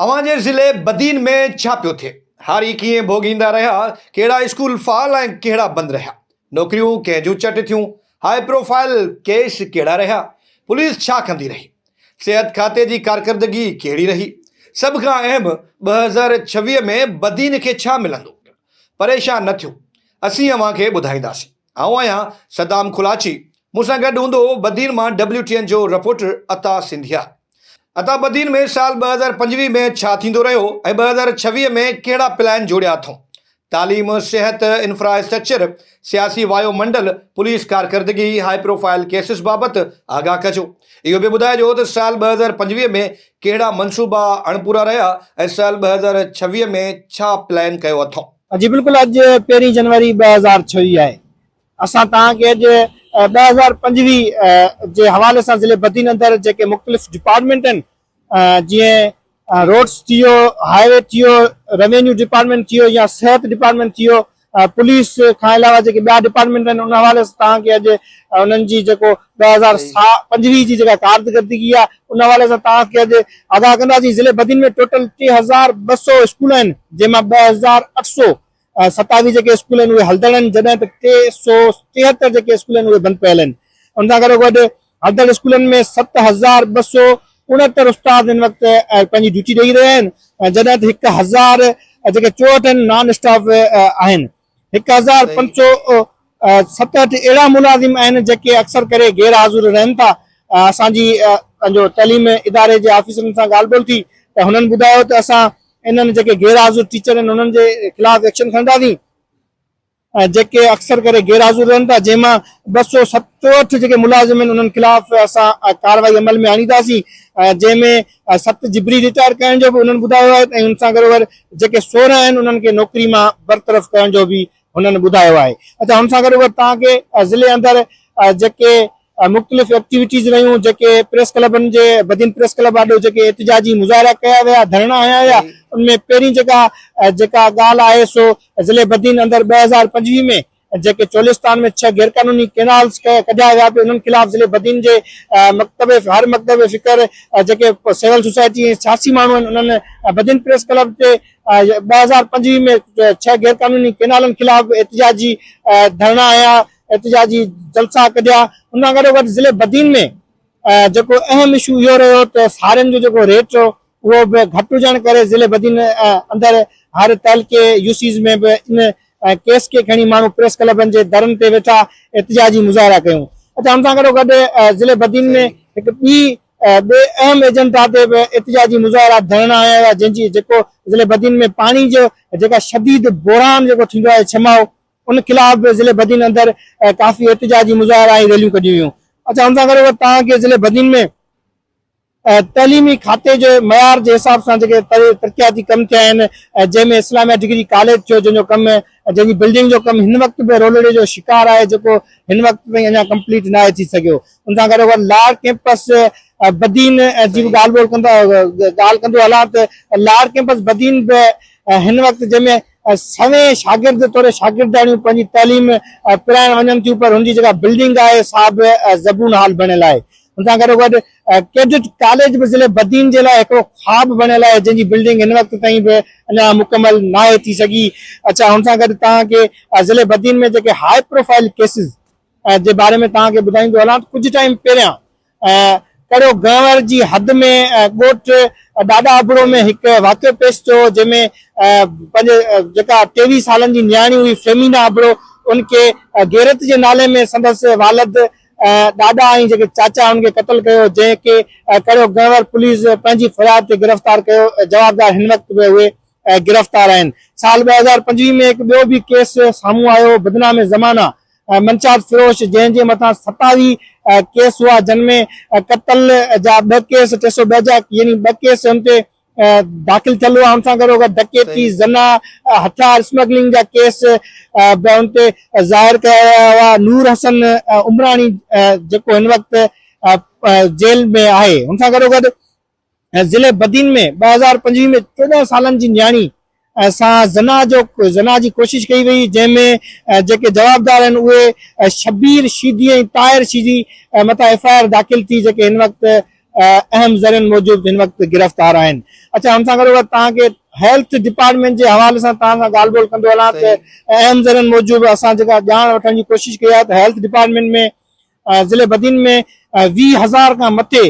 अवांजे ज़िले बदीन में छा पियो थिए? हारी कीअं भोगींदा रहिया? कहिड़ा स्कूल फ़ाल ऐं कहिड़ा बंदि रहिया? नौकरियूं कंहिंजूं चट थियूं? हाई प्रोफाइल केस कहिड़ा रहिया? पुलिस छा कंदी रही? सिहत खाते जी कारकर्दगी कहिड़ी रही? सभ खां अहम 2026 में बदीन खे छा मिलंदो? परेशान न थियो, असीं अव्हांखे ॿुधाईंदासीं। आउं आहियां सदाम खुलाची। मूंसां गॾु हूंदो बदीन मां WTN जो रिपोर्टर अता सिंधिया। अता बदीन में साल 2025 में छा थींदो रहियो ऐं 2026 में कहिड़ा प्लान जोड़िया अथऊं? तालीम, सिहत, इंफ्रास्ट्रक्चर, सियासी वायुमंडल, पुलिस कारकर्दगी, हाई प्रोफाइल केसिस बाबति आगाह कजो। इहो बि ॿुधाइजो त साल 2025 में कहिड़ा मनसूबा अणपूरा रहिया ऐं साल 2026 में छा प्लान कयो अथऊं? जी बिल्कुल, अॼु 1 जनवरी 2026 आहे। असां तव्हांखे अॼु 2025 जे हवाले सां ज़िले बदीन अंदरि जेके मुख़्तलिफ़ डिपार्टमेंट आहिनि, जीअं रोड्स थी वियो, हाईवे थी वियो, रेवेन्यू डिपार्टमेंट थी वियो या सिहत डिपार्टमेंट थी वियो, पुलिस खां अलावा जेके ॿिया डिपार्टमेंट आहिनि उन हवाले सां तव्हांखे अॼु उन्हनि जी जेको 2025 जी जेका कारकर्दगी आहे उन हवाले सां तव्हांखे अॼु आगाह कंदासीं। ज़िले बदीन में टोटल 3200 स्कूल आहिनि, जंहिंमां 2827 जेके स्कूल आहिनि उहे हलंदड़ आहिनि, जॾहिं त 373 जेके स्कूल आहिनि उहे बंदि पियल आहिनि। उन सां गॾो गॾु हलंदड़ स्कूलनि में 7269 उस्ताद हिन वक़्तु पंहिंजी ड्यूटी ॾेई रहिया आहिनि, जॾहिं त 1000 जेके 64 आहिनि नॉन स्टाफ आहिनि। 1567 अहिड़ा मुलाज़िम आहिनि जेके अक्सर करे गैर हाज़ुर रहनि था। असांजी पंहिंजो तइलीम इदारे जे ऑफिसरनि सां ॻाल्हि ॿोल थी त हुननि ॿुधायो त असां इन्हनि जेके गैर हाज़ुर टीचर आहिनि उन्हनि जे ख़िलाफ़ एक्शन खणंदासीं जेके अक्सर करे गैर हाज़ुर रहनि था, जंहिंमां 267 जेके मुलाज़िम आहिनि उन्हनि ख़िलाफ़ असां कार्रवाई अमल में आणींदासीं, जंहिंमें 7 जिबरी रिटायर करण जो बि उन्हनि ॿुधायो आहे ऐं हुन सां गॾोगॾु जेके 16 आहिनि उन्हनि खे नौकरी मां बरतरफ़ करण जो बि हुननि ॿुधायो आहे। अच्छा, हुन सां गॾोगॾु तव्हांखे ज़िले अंदरि जेके मुख़्तलिफ़ एक्टिविटीज़ रहियूं, जेके प्रेस क्लबनि जे बदीन प्रेस क्लब आॾो जेके एहतिजाजी मुज़ाहिरा कया विया, धरना हया विया, उनमें पहिरीं जेका ॻाल्हि आहे सो ज़िले बदीन अंदरि 2025 में जेके चोलिस्तान में 6 गैर कानूनी कैनाल्स कढिया विया पिए उन्हनि ख़िलाफ़ ज़िले बदीन जे हर मकतब फ़िक्र जेके सिविल सोसाइटी ऐं सियासी माण्हू आहिनि उन्हनि बदीन प्रेस क्लब ते 2025 में 6 गैर कानूनी कैनालनि ख़िलाफ़ एहतिजाजी धरना हया, एहतिजाजी जलसा कढिया। उन सां गॾोगॾु ज़िले बदीन में जेको अहम इशू इहो रहियो त साड़ियुनि जो जेको रेट हो उहो बि घटि हुजण करे ज़िले बदीन अंदरि हर तहलके यूसीज़ में बि इन केस खे खणी माण्हू प्रेस क्लबनि जे दरनि ते वेठा एहतिजाजी मुज़ाहिरा कयूं। अच्छा, हुन सां गॾोगॾु ज़िले बदीन में हिकु ॿे अहम एजेंडा ते बि एहतिजाजी मुज़ाहिरा धरना आया हुआ, जंहिंजी जेको ज़िले बदीन में पाणी जो जेका शदीद बोरान जेको थींदो आहे छमाओ, उन ख़िलाफ़ बि ज़िले बदीन अंदरि काफ़ी एहतिजाजी मुज़ाहिरा ऐं रैलियूं कढियूं हुयूं। अच्छा, हुन सां गॾोगॾु तव्हांखे ज़िले बदीन में तइलीमी खाते जे मयार जे हिसाब सां जेके तरक़ियाती कम थिया आहिनि, जंहिंमें इस्लामिया डिग्री कॉलेज थियो जंहिंजो कमु जंहिंजी बिल्डिंग जो कमु हिन वक़्तु बि रोलड़े जो शिकार आहे, जेको हिन वक़्तु ताईं अञा कंप्लीट न आहे थी सघियो। उन सां गॾोगॾु लार कैंपस बदीन जी बि ॻाल्हि कंदो हलां त लार कैंपस बदीन बि हिन वक़्तु जंहिंमें 100 शागिर्द तौरु शागिर्दाणियूं पंहिंजी तइलीम पिराइण वञनि थियूं, पर हुनजी जेका बिल्डिंग आहे सा बि ज़बून हाल बणियल आहे। हुन सां गॾोगॾु कैडेट कॉलेज बि ज़िले बदीन जे लाइ हिकिड़ो ख़्वाब बणियल आहे, जंहिंजी बिल्डिंग हिन वक़्तु ताईं बि अञा मुकमल न आहे थी सघी। अच्छा, हुन सां गॾु तव्हांखे ज़िले बदीन में जेके हाई प्रोफाइल केसिस जे बारे में तव्हांखे ॿुधाईंदो हलां त कुझु टाइम पहिरियां कड़ो गंवर जी हद में ॻोठ ॾाढा अबड़ो में हिकु वाक़ियो पेश थियो, जंहिंमें पंहिंजे जेका 23 सालनि जी नियाणी हुई फेमीना अबड़ो, उनखे गैरत जे नाले में संदसि वालद ॾाॾा ऐं जेके चाचा हुनखे क़तल कयो, जंहिंखे कड़ो गंवर पुलिस पंहिंजी फरियाद ते गिरफ़्तार कयो। जवाबदार हिन वक़्तु बि उहे गिरफ़्तार आहिनि। साल 2025 में हिकु ॿियो बि केस साम्हूं आयो, बदनाम ज़माना मंशाद फिरोश, जंहिंजे मथां 27 केस हुआ, जिनमें क़तल जा 2 केस 302 जा यानी 2 केस हुन ते दाख़िल थियल हुआ। हुन सां गॾोगॾु डकैती, ज़ना, हथियार स्मगलिंग जा केस बि हुन ते ज़ाहिर कया विया हुआ। नूर हसन उमराणी जेको हिन वक़्तु जेल में आहे। हुन सां गॾोगॾु ज़िले बदीन में 2025 में 14 सालनि जी नियाणी सां ज़ना जी कोशिश कई वई, जंहिंमें जेके जवाबदार आहिनि उहे शबीर शीदी ऐं ताहिर शीदी मथां FIR दाख़िल थी, जेके हिन वक़्तु अहम ज़रियनि मूजिबि हिन वक़्तु गिरफ़्तार आहिनि। अच्छा, हुन सां गॾोगॾु तव्हांखे हेल्थ डिपार्टमेंट जे हवाले सां तव्हां सां ॻाल्हि ॿोल कंदो हलां त अहम ज़रियनि मूजिबि असां जेका ॼाण वठण जी कोशिशि कई आहे त हेल्थ डिपार्टमेंट में ज़िले बदीन में 20,000 खां मथे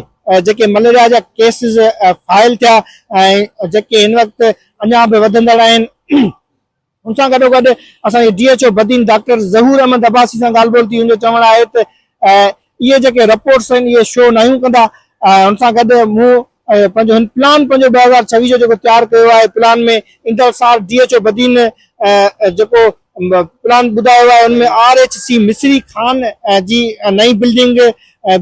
जेके मलेरिया जा केसिस फाइल थिया ऐं जेके हिन वक़्तु अञा बि वधंदड़ आहिनि। उन सां गॾोगॾु असांजे DHO बदीन डॉक्टर ज़हूर अहमद अब्बासी सां ॻाल्हि ॿोल थी। हुनजो चवणु आहे त इहे जेके रिपोर्ट्स आहिनि इहे शो नयूं कंदा। हुन सां गॾु मूं पंहिंजो हिन प्लान पंहिंजो 2026 जो जेको तयारु कयो आहे, प्लान में ईंदड़ साल DHO बदीन जेको प्लान ॿुधायो आहे उनमें RHC मिस्री खान जी नई बिल्डिंग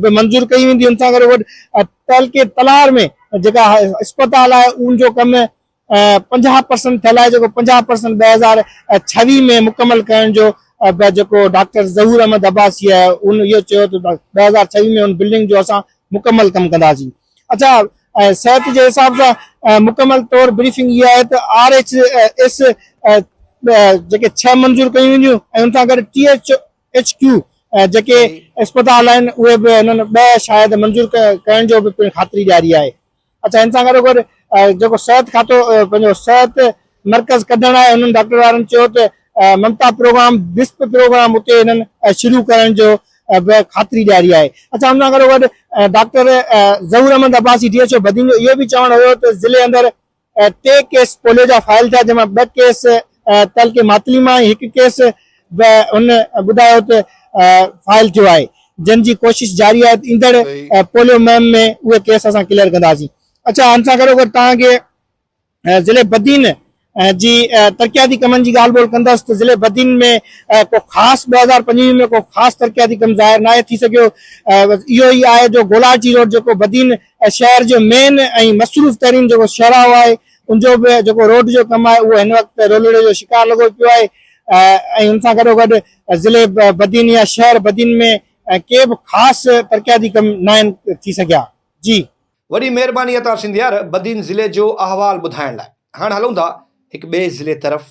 बि मंज़ूर कई वेंदी। हुन सां गॾोगॾु तहलके तलार में जेका अस्पताल आहे उनजो कमु 50% थियल आहे, जेको 50% 2026 में मुकमल करण जो जेको डॉक्टर ज़हूर अहमद अब्बासी आहे उन इहो चयो त 2026 में उन बिल्डिंग जो असां मुकमल कमु कंदासीं। अच्छा, सिहत जे हिसाब सां मुकमल तौर ब्रीफिंग इहा आहे त RHS जेके 6 मंज़ूर कयूं वेंदियूं ऐं हुन सां गॾु THQ जेके अस्पताल आहिनि उहे बि हिननि 2 शायदि मंज़ूर करण जो बि ख़ातिरी ॾियारी आहे। अच्छा, हिन सां गॾोगॾु जेको सिहत खातो पंहिंजो सिहत मर्कज़ कढणु आहे, हुननि डॉक्टर वारनि चयो त ममता प्रोग्राम बिस्प प्रोग्राम उते हिननि शुरू करण जो ख़ातिरी ॾियारी आहे। अच्छा, हुन सां गॾोगॾु डॉक्टर ज़हूर अहमद अब्बासी DHO बदीन जो इहो बि चवणु हुयो त ज़िले अंदरि 3 केस पोलियो जा फाइल थिया, जंहिंमां 2 केस तहलके मातली मां ऐं 1 केस हुन ॿुधायो त फाइल थियो आहे, जिन जी कोशिशि जारी आहे त ईंदड़ पोलियो मुहिम में उहे केस असां क्लियर कंदासीं। अच्छा, हिन सां गॾोगॾु तव्हांखे ज़िले बदीन जी तरक़ियाती कमनि जी ॻाल्हि ॿोल कंदसि त ज़िले बदीन में को ख़ासि 2025 में को ख़ासि तरक़ियाती कमु ज़ाहिर नाहे थी सघियो। इहो ई आहे जो गोलाची रोड जेको बदीन शहर जो मेन ऐं मसरूफ़ तरीन जेको शहराओ आहे उनजो बि जेको रोड जो कमु आहे उहो हिन वक़्तु रोलड़े जो शिकार लॻो पियो आहे। ऐं हुन सां गॾोगॾु ज़िले बदीन या शहर बदीन में के बि ख़ासि तरक़ियाती कम न आहिनि थी सघिया। जी, वॾी महिरबानी अता सिंधियार बदीन ज़िले जो अहवाल ॿुधाइण लाइ। हाणे हलूं था हिकु ॿिए ज़िले तरफ़।